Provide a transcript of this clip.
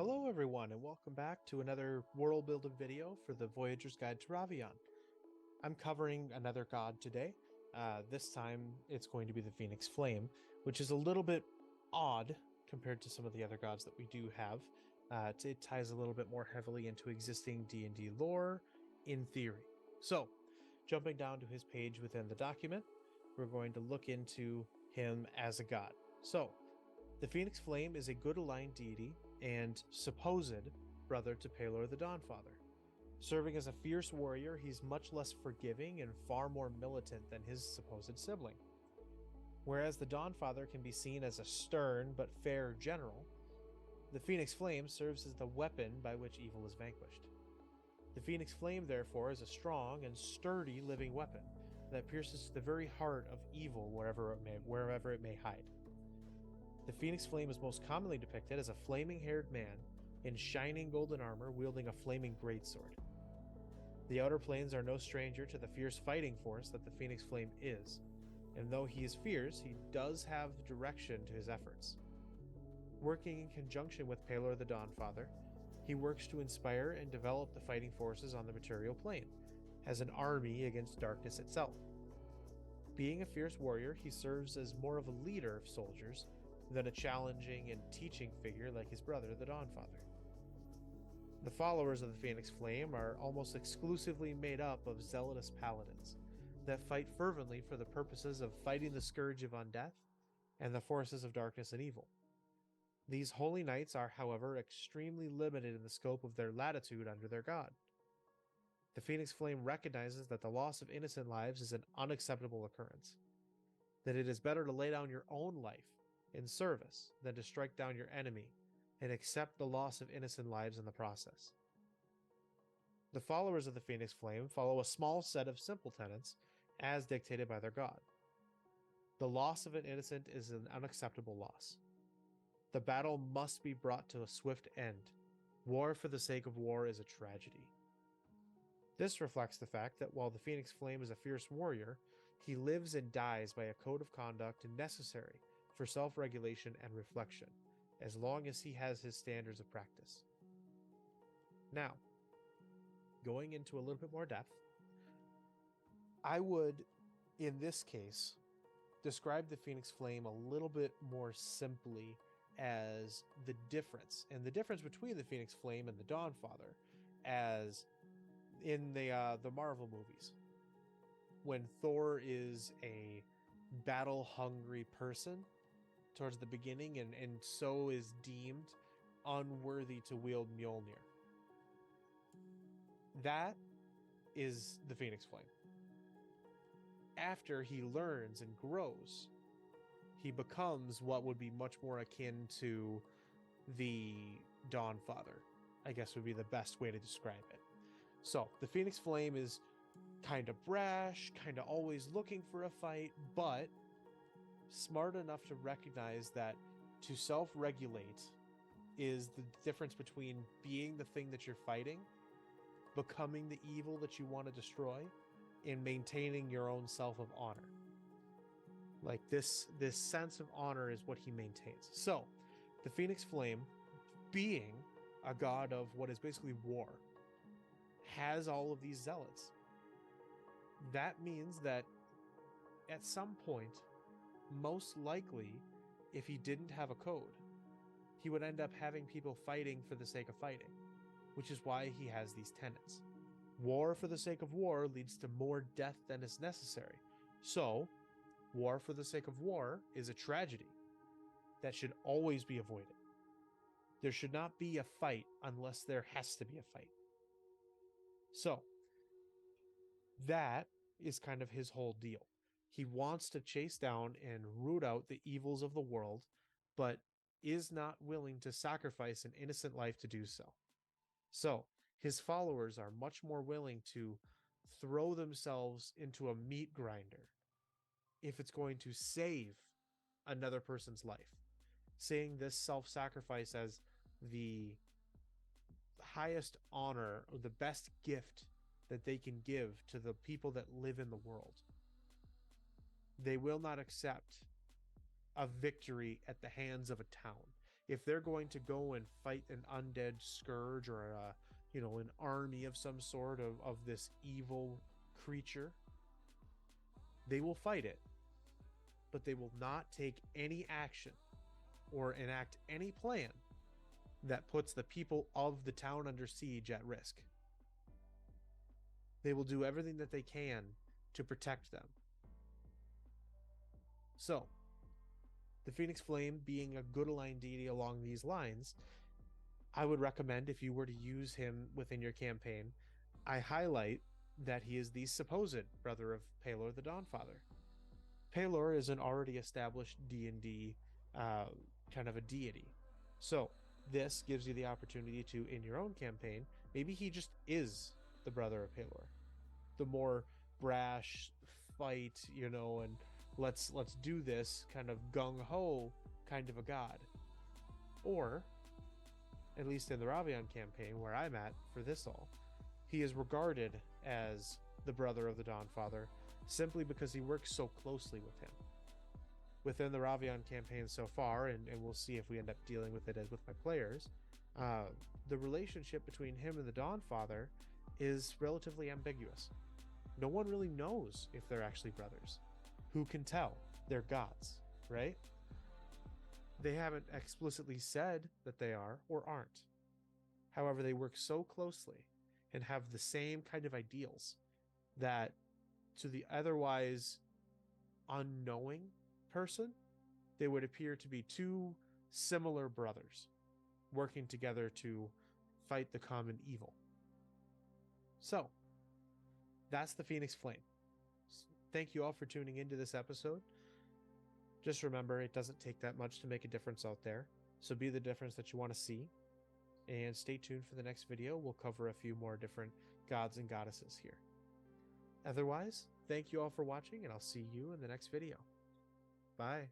Hello everyone and welcome back to another world building video for the Voyager's Guide to Ravean. I'm covering another god today. This time it's going to be the Phoenix Flame, which is a little bit odd compared to some of the other gods that we do have. It ties a little bit more heavily into existing D&D lore in theory. So, jumping down to his page within the document, we're going to look into him as a god. So, the Phoenix Flame is a good aligned deity and supposed brother to Pelor the Dawnfather. Serving as a fierce warrior, he's much less forgiving and far more militant than his supposed sibling. Whereas the Dawnfather can be seen as a stern but fair general, the Phoenix Flame serves as the weapon by which evil is vanquished. The Phoenix Flame, therefore, is a strong and sturdy living weapon that pierces to the very heart of evil wherever it may hide. The Phoenix Flame is most commonly depicted as a flaming-haired man in shining golden armor wielding a flaming greatsword. The Outer Planes are no stranger to the fierce fighting force that the Phoenix Flame is, and though he is fierce, he does have direction to his efforts. Working in conjunction with Pelor the Dawnfather, he works to inspire and develop the fighting forces on the material plane, as an army against darkness itself. Being a fierce warrior, he serves as more of a leader of soldiers than a challenging and teaching figure like his brother, the Dawnfather. The followers of the Phoenix Flame are almost exclusively made up of zealous paladins that fight fervently for the purposes of fighting the scourge of undeath and the forces of darkness and evil. These holy knights are, however, extremely limited in the scope of their latitude under their god. The Phoenix Flame recognizes that the loss of innocent lives is an unacceptable occurrence, that it is better to lay down your own life in service than to strike down your enemy and accept the loss of innocent lives in the process. The followers of the Phoenix Flame follow a small set of simple tenets as dictated by their god. The loss of an innocent is an unacceptable loss. The battle must be brought to a swift end. War for the sake of war is a tragedy. This reflects the fact that while the Phoenix Flame is a fierce warrior, he lives and dies by a code of conduct necessary for self-regulation and reflection, as long as he has his standards of practice. Now, going into a little bit more depth, I would, in this case, describe the Phoenix Flame a little bit more simply as the difference between the Phoenix Flame and the Dawnfather, as in the Marvel movies, when Thor is a battle-hungry person towards the beginning and so is deemed unworthy to wield Mjolnir. That is the Phoenix Flame. After he learns and grows, he becomes what would be much more akin to the Dawnfather, I guess would be the best way to describe it. So, the Phoenix Flame is kind of brash, kind of always looking for a fight, but smart enough to recognize that to self-regulate is the difference between being the thing that you're fighting, becoming the evil that you want to destroy, and maintaining your own self of honor. Like this sense of honor is what he maintains. So, the Phoenix Flame, being a god of what is basically war, has all of these zealots. That means that at some point, most likely, if he didn't have a code, he would end up having people fighting for the sake of fighting, which is why he has these tenets. War for the sake of war leads to more death than is necessary. So, war for the sake of war is a tragedy that should always be avoided. There should not be a fight unless there has to be a fight. So, that is kind of his whole deal. He wants to chase down and root out the evils of the world, but is not willing to sacrifice an innocent life to do so. So, his followers are much more willing to throw themselves into a meat grinder if it's going to save another person's life, seeing this self-sacrifice as the highest honor or the best gift that they can give to the people that live in the world. They will not accept a victory at the hands of a town. if they're going to go and fight an undead scourge or an army of some sort of this evil creature, they will fight it, but they will not take any action or enact any plan that puts the people of the town under siege at risk. They will do everything that they can to protect them. So, the Phoenix Flame being a good aligned deity along these lines, I would recommend, if you were to use him within your campaign, I highlight that he is the supposed brother of Pelor the Dawnfather. Pelor is an already established D&D kind of a deity. So this gives you the opportunity to, in your own campaign, maybe he just is the brother of Pelor. The more brash fight, and let's do this kind of gung-ho kind of a god. Or, at least in the Ravean campaign where I'm at for this all, he is regarded as the brother of the Dawnfather simply because he works so closely with him. Within the Ravean campaign so far, and we'll see if we end up dealing with it as with my players, the relationship between him and the Dawnfather is relatively ambiguous. No one really knows if they're actually brothers. Who can tell? They're gods, right? They haven't explicitly said that they are or aren't. However, they work so closely and have the same kind of ideals that to the otherwise unknowing person, they would appear to be two similar brothers working together to fight the common evil. So, that's the Phoenix Flame. Thank you all for tuning into this episode. Just remember, it doesn't take that much to make a difference out there. So be the difference that you want to see. And stay tuned for the next video. We'll cover a few more different gods and goddesses here. Otherwise, thank you all for watching, and I'll see you in the next video. Bye.